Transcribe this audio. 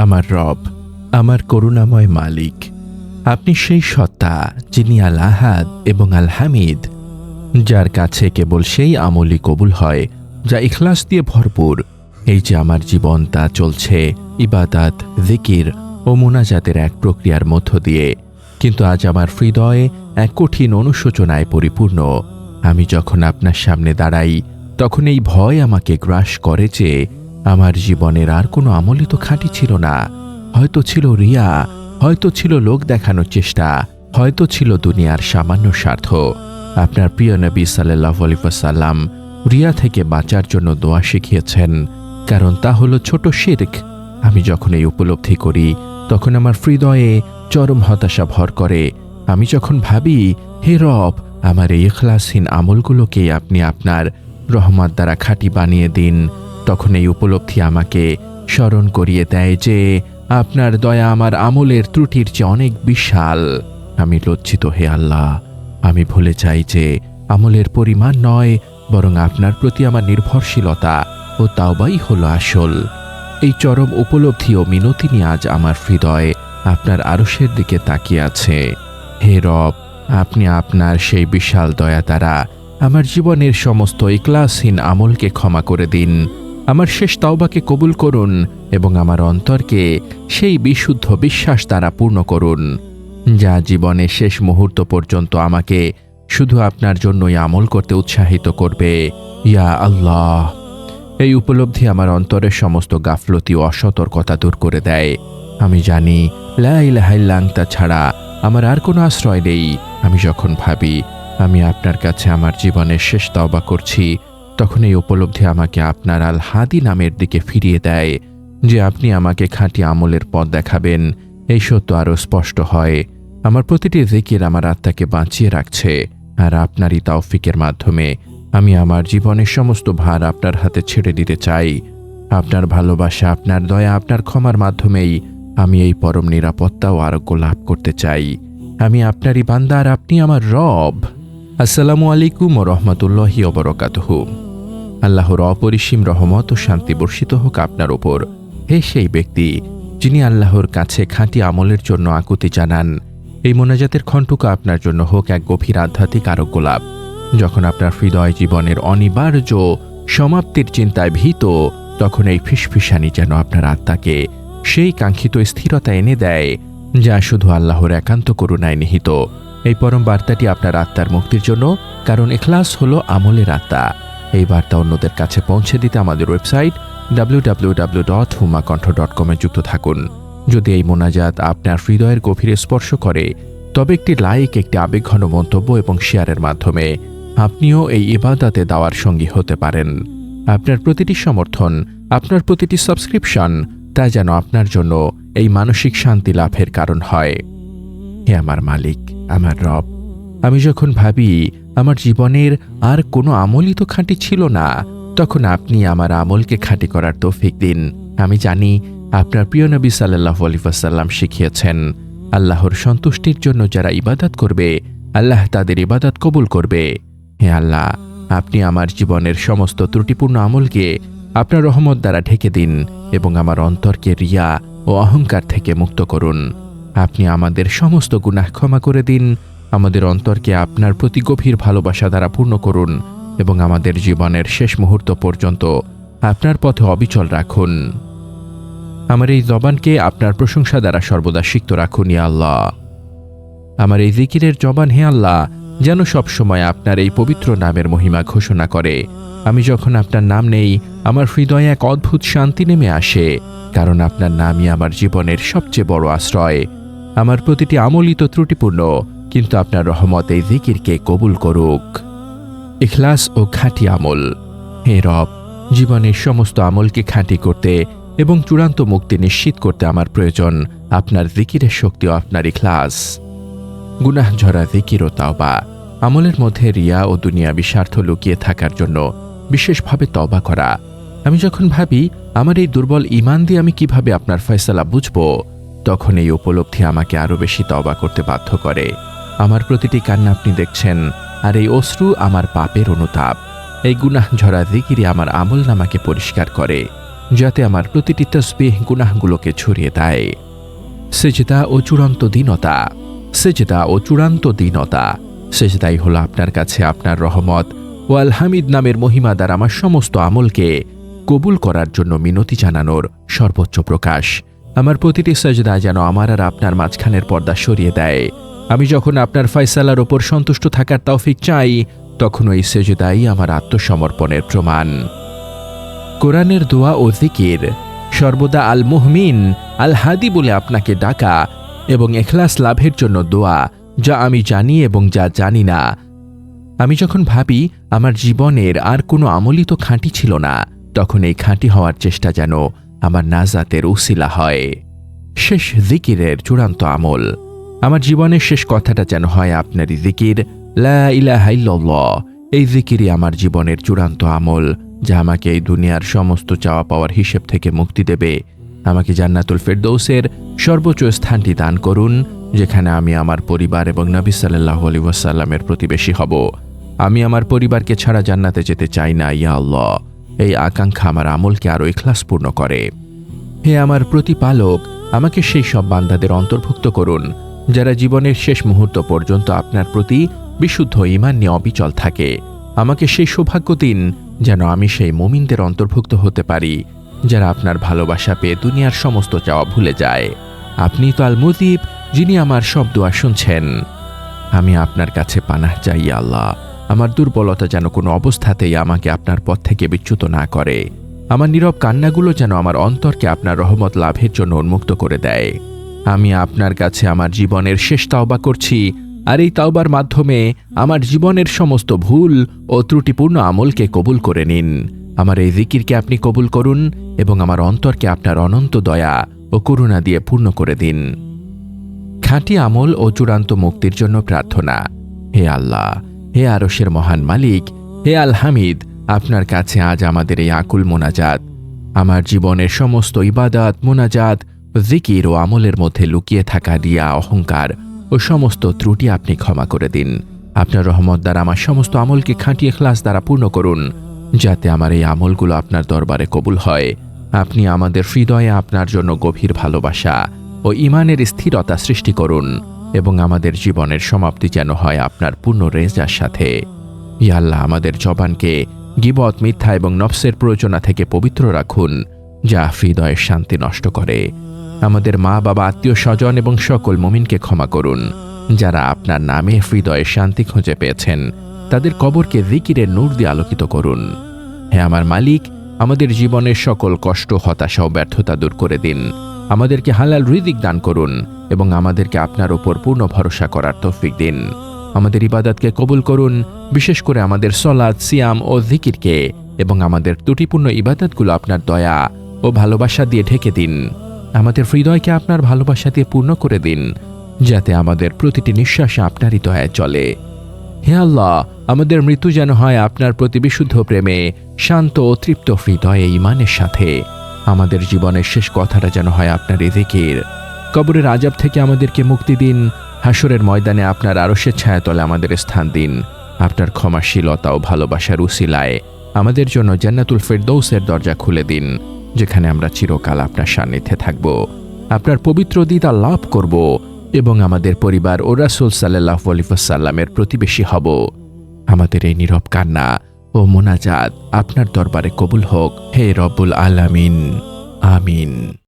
আমার রব, আমার করুণাময় মালিক, আপনি সেই সত্তা যিনি আল আহাদ এবং আল হামিদ, যার কাছে কেবল সেই আমলই কবুল হয় যা ইখলাস দিয়ে ভরপুর। এই যে আমার জীবন, তা চলছে ইবাদাত, জিকির ও মুনাজাতের এক প্রক্রিয়ার মধ্য দিয়ে, কিন্তু আজ আমার হৃদয়ে এক কঠিন অনুশোচনায় পরিপূর্ণ। আমি যখন আপনার সামনে দাঁড়াই, তখন এই ভয় আমাকে গ্রাস করে যে আমার জীবনের আর কোনো আমলই তো খাঁটি ছিল না। হয়তো ছিল রিয়া, হয়তো ছিল লোক দেখানোর চেষ্টা, হয়তো ছিল দুনিয়ার সামান্য স্বার্থ। আপনার প্রিয় নবী সাল্লাল্লাহু আলাইহি ওয়াসাল্লাম রিয়া থেকে বাঁচার জন্য দোয়া শিখিয়েছেন, কারণ তা হলো ছোট শিরক। আমি যখন এই উপলব্ধি করি, তখন আমার হৃদয়ে চরম হতাশা ভর করে। আমি যখন ভাবি, হে রব, আমার এই ইখলাসহীন আমলগুলোকে আপনি আপনার রহমত দ্বারা খাঁটি বানিয়ে দিন, তখন এই উপলব্ধি আমাকে স্মরণ করিয়ে দেয় যে আপনার দয়া আমার আমলের ত্রুটির চেয়ে অনেক বিশাল। আমি লজ্জিত, হে আল্লাহ। আমি ভুলে যাই যে আমলের পরিমাণ নয়, বরং আপনার প্রতি আমার নির্ভরশীলতা ও তাওবাই হলো আসল। এই চরম উপলব্ধি ও মিনতি নিয়ে আজ আমার হৃদয় আপনার আরশের দিকে তাকিয়ে আছে। হে রব, আপনি আপনার সেই বিশাল দয়া দ্বারা আমার জীবনের সমস্ত ইখলাসহীন আমলকে ক্ষমা করে দিন। আমার শেষ তাওবাকে কবুল করুন এবং আমার অন্তরকে সেই বিশুদ্ধ বিশ্বাস দ্বারা পূর্ণ করুন, যা জীবনের শেষ মুহূর্ত পর্যন্ত আমাকে শুধু আপনার জন্যই আমল করতে উৎসাহিত করবে। ইয়া আল্লাহ, এই উপলব্ধি আমার অন্তরের সমস্ত গাফলতি ও অসতর্কতা দূর করে দেয়। আমি জানি লা ইলাহা ইল্লা আনতা ছাড়া আমার আর কোনো আশ্রয় নেই। আমি যখন ভাবি আমি আপনার কাছে আমার জীবনের শেষ তওবা করছি, তখন এই উপলব্ধি আমাকে আপনার আল হাদি নামের দিকে ফিরিয়ে দেয়, যে আপনি আমাকে খাঁটি আমলের পথ দেখাবেন। এই সত্য আরও স্পষ্ট হয়। আমার প্রতিটি জিকির আমার আত্মাকে বাঁচিয়ে রাখছে, আর আপনারই তাওফিকের মাধ্যমে আমি আমার জীবনের সমস্ত ভার আপনার হাতে ছেড়ে দিতে চাই। আপনার ভালোবাসা, আপনার দয়া, আপনার ক্ষমার মাধ্যমেই আমি এই পরম নিরাপত্তা ও আরোগ্য লাভ করতে চাই। আমি আপনারই বান্দা, আর আপনি আমার রব। আসসালামু আলাইকুম ওয়া রাহমাতুল্লাহি ওয়া বারাকাতুহু। আল্লাহর অপরিসীম রহমত ও শান্তি বর্ষিত হোক আপনার ওপর, হে সেই ব্যক্তি যিনি আল্লাহর কাছে খাঁটি আমলের জন্য আকুতি জানান। এই মোনাজাতের খণ্ডকা আপনার জন্য হোক এক গভীর আধ্যাত্মিক আরোগ্য লাভ। যখন আপনার হৃদয় জীবনের অনিবার্য সমাপ্তির চিন্তায় ভীত, তখন এই ফিসফিসানি যেন আপনার আত্মাকে সেই কাঙ্ক্ষিত স্থিরতা এনে দেয়, যা শুধু আল্লাহর একান্ত করুণায় নিহিত। এই পরম বার্তাটি আপনার আত্মার মুক্তির জন্য, কারণ ইখলাস হলো আমলের আত্মা। এই বার্তা অন্যদের কাছে পৌঁছে দিতে আমাদের ওয়েবসাইট www.humakontho.com এ যুক্ত থাকুন। যদি এই মোনাজাত আপনার হৃদয়ের গভীরে স্পর্শ করে, তবে একটি লাইক, একটি আবেগঘন মন্তব্য এবং শেয়ারের মাধ্যমে আপনিও এই ইবাদতে দাওয়ার সঙ্গী হতে পারেন। আপনার প্রতিটি সমর্থন, আপনার প্রতিটি সাবস্ক্রিপশন, তা যেন আপনার জন্য এই মানসিক শান্তি লাভের কারণ হয়। হে আমার মালিক, আমার রব, আমি যখন ভাবি আমার জীবনের আর কোনো আমলই তো খাঁটি ছিল না, তখন আপনি আমার আমলকে খাঁটি করার তৌফিক দিন। আমি জানি আপনার প্রিয় নবী সাল্লাল্লাহু আলাইহি ওয়াসাল্লাম শিখিয়েছেন, আল্লাহর সন্তুষ্টির জন্য যারা ইবাদত করবে, আল্লাহ তাদের ইবাদত কবুল করবে। হে আল্লাহ, আপনি আমার জীবনের সমস্ত ত্রুটিপূর্ণ আমলকে আপনার রহমত দ্বারা ঢেকে দিন এবং আমার অন্তরকে রিয়া ও অহংকার থেকে মুক্ত করুন। আপনি আমাদের সমস্ত গুনাহ ক্ষমা করে দিন, আমাদের অন্তরকে আপনার প্রতি গভীর ভালোবাসা দ্বারা পূর্ণ করুন এবং আমাদের জীবনের শেষ মুহূর্ত পর্যন্ত আপনার পথে অবিচল রাখুন। আমার এই জবানকে আপনার প্রশংসা দ্বারা সর্বদা সিক্ত রাখুন, ইয়া আল্লাহ। আমার এই জিকিরের জবান, হে আল্লাহ, যেন সবসময় আপনার এই পবিত্র নামের মহিমা ঘোষণা করে। আমি যখন আপনার নাম নেই, আমার হৃদয়ে এক অদ্ভুত শান্তি নেমে আসে, কারণ আপনার নামই আমার জীবনের সবচেয়ে বড় আশ্রয়। আমার প্রতিটি আমলই তো ত্রুটিপূর্ণ, কিন্তু আপনার রহমত এই জিকিরকে কবুল করুক। ইখলাস ও খাঁটি আমল। হে রব, জীবনের সমস্ত আমলকে খাঁটি করতে এবং চূড়ান্ত মুক্তি নিশ্চিত করতে আমার প্রয়োজন আপনার জিকিরের শক্তি ও আপনার ইখলাস। গুনাহ ঝরা জিকির ও তাওবা, আমলের মধ্যে রিয়া ও দুনিয়াবি স্বার্থ লুকিয়ে থাকার জন্য বিশেষভাবে তওবা করা। আমি যখন ভাবি আমার এই দুর্বল ঈমান দিয়ে আমি কিভাবে আপনার ফয়সালা বুঝব, তখন এই উপলব্ধি আমাকে আরও বেশি তওবা করতে বাধ্য করে। আমার প্রতিটি কান্না আপনি দেখছেন, আর এই অশ্রু আমার পাপের অনুতাপ। এই গুনাহ ঝরা জিকিরই আমার আমল নামাকে পরিষ্কার করে। যাতে আমার প্রতিটি তাসবিহ গুনাহগুলোকে ছড়িয়ে দেয়। সেজদা ও চূড়ান্ত দীনতা। সেজদা ও চূড়ান্ত দীনতা। সেজদাই হলো আপনার কাছে আপনার রহমত ও আল হামিদ নামের মহিমা দ্বারা আমার সমস্ত আমলকে কবুল করার জন্য মিনতি জানানোর সর্বোচ্চ প্রকাশ। আমার প্রতিটি সেজদা যেন আমার আর আপনার মাঝখানের পর্দা সরিয়ে দেয়। আমি যখন আপনার ফয়সালার ওপর সন্তুষ্ট থাকার তৌফিক চাই, তখন ওই সেজদাই আমার আত্মসমর্পণের প্রমাণ। কোরআনের দোয়া ও জিকির। সর্বদা আল মুহমিন আল হাদি বলে আপনাকে ডাকা এবং ইখলাস লাভের জন্য দোয়া, যা আমি জানি এবং যা জানি না। আমি যখন ভাবি আমার জীবনের আর কোনো আমলই তো খাঁটি ছিল না, তখন এই খাঁটি হওয়ার চেষ্টা যেন আমার নাজাতের উসিলা হয়। শেষ জিকিরের চূড়ান্ত আমল। আমার জীবনের শেষ কথাটা যেন হয় আপনারই জিকির, লা ইলাহা ইল্লাল্লাহ। এই জিকিরই আমার জীবনের চূড়ান্ত আমল, যা আমাকে এই দুনিয়ার সমস্ত চাওয়া পাওয়ার হিসেব থেকে মুক্তি দেবে। আমাকে জান্নাতুল ফেরদৌসের সর্বোচ্চ স্থানটি দান করুন, যেখানে আমি আমার পরিবার এবং নবী সাল্লাল্লাহু আলাইহি ওয়াসাল্লামের প্রতিবেশী হব। আমি আমার পরিবারকে ছাড়া জান্নাতে যেতে চাই না, ইয়া আল্লাহ। এই আকাঙ্ক্ষা আমার আমলকে আরও ইখলাসপূর্ণ করে। হে আমার প্রতিপালক, আমাকে সেই সব বান্দাদের অন্তর্ভুক্ত করুন যারা জীবনের শেষ মুহূর্ত পর্যন্ত আপনার প্রতি বিশুদ্ধ ঈমান নিয়ে অবিচল থাকে। আমাকে সেই সৌভাগ্য দিন যেন আমি সেই মুমিনদের অন্তর্ভুক্ত হতে পারি যারা আপনার ভালোবাসা পেয়ে দুনিয়ার সমস্ত চাওয়া ভুলে যায়। আপনি তো আল মুজিব, যিনি আমার সব দোয়া শুনছেন। আমি আপনার কাছে পানাহ চাই, আল্লাহ। আমার দুর্বলতা যেন কোনো অবস্থাতেই আমাকে আপনার পথ থেকে বিচ্যুত না করে। আমার নীরব কান্নাগুলো যেন আমার অন্তরকে আপনার রহমত লাভের জন্য উন্মুক্ত করে দেয়। আমি আপনার কাছে আমার জীবনের শেষ তাওবা করছি, আর এই তাওবার মাধ্যমে আমার জীবনের সমস্ত ভুল ও ত্রুটিপূর্ণ আমলকে কবুল করে নিন। আমার এই জিকিরকে আপনি কবুল করুন এবং আমার অন্তরকে আপনার অনন্ত দয়া ও করুণা দিয়ে পূর্ণ করে দিন। খাঁটি আমল ও চূড়ান্ত মুক্তির জন্য প্রার্থনা। হে আল্লাহ, হে আরশের মহান মালিক, হে আল হামিদ, আপনার কাছে আজ আমাদের এই আকুল মোনাজাত। আমার জীবনের সমস্ত ইবাদত, মোনাজাত, জিকির ও আমলের মধ্যে লুকিয়ে থাকা রিয়া, অহংকার ও সমস্ত ত্রুটি আপনি ক্ষমা করে দিন। আপনার রহমত দ্বারা আমার সমস্ত আমলকে খাঁটি ইখলাস দ্বারা পূর্ণ করুন, যাতে আমার এই আমলগুলো আপনার দরবারে কবুল হয়। আপনি আমাদের হৃদয়ে আপনার জন্য গভীর ভালোবাসা ও ঈমানের স্থিরতা সৃষ্টি করুন এবং আমাদের জীবনের সমাপ্তি যেন হয় আপনার পূর্ণ রেজার সাথে। ইয়া আল্লাহ, আমাদের জবানকে গীবত, মিথ্যা এবং নফসের প্রয়োজনা থেকে পবিত্র রাখুন, যা হৃদয়ের শান্তি নষ্ট করে। আমাদের মা বাবা, আত্মীয় স্বজন এবং সকল মুমিনকে ক্ষমা করুন যারা আপনার নামে হৃদয়ের শান্তি খুঁজে পেয়েছেন। তাদের কবরকে জিকিরের নূর দিয়ে আলোকিত করুন। হে আমার মালিক, আমাদের জীবনের সকল কষ্ট, হতাশা ও ব্যর্থতা দূর করে দিন। আমাদেরকে হালাল রিজিক দান করুন এবং আমাদেরকে আপনার উপর পূর্ণ ভরসা করার তৌফিক দিন। আমাদের ইবাদতকে কবুল করুন, বিশেষ করে আমাদের সলাত, সিয়াম ও জিকিরকে, এবং আমাদের ত্রুটিপূর্ণ ইবাদতগুলো আপনার দয়া ও ভালোবাসা দিয়ে ঢেকে দিন। আমাদের হৃদয়কে আপনার ভালোবাসা দিয়ে পূর্ণ করে দিন, যাতে আমাদের প্রতিটি নিঃশ্বাসে আপনারই দয়ায় চলে। হে আল্লাহ, আমাদের মৃত্যু যেন হয় আপনার প্রতি বিশুদ্ধ প্রেমে, শান্ত ও তৃপ্ত হৃদয়ে ঈমানের সাথে। আমাদের জীবনের শেষ কথাটা যেন হয় আপনার জিকির। কবরের আযাব থেকে আমাদেরকে মুক্তি দিন। হাসরের ময়দানে আপনার আরশের ছায়াতলে আমাদের স্থান দিন। আপনার ক্ষমাশীলতা ও ভালোবাসার উসিলায় আমাদের জন্য জান্নাতুল ফেরদৌসের দরজা খুলে দিন, যেখানে আমরা চিরকাল আপনার সান্নিধ্যে থাকব, আপনার পবিত্র দিদার লাভ করব এবং আমাদের পরিবার ও রাসূল সাল্লাল্লাহু আলাইহি ওয়াসাল্লামের প্রতিবেশী হব। আমাদের এই নীরব কান্না ও মোনাজাত আপনার দরবারে কবুল হোক, হে রব্বুল আলামিন। আমিন।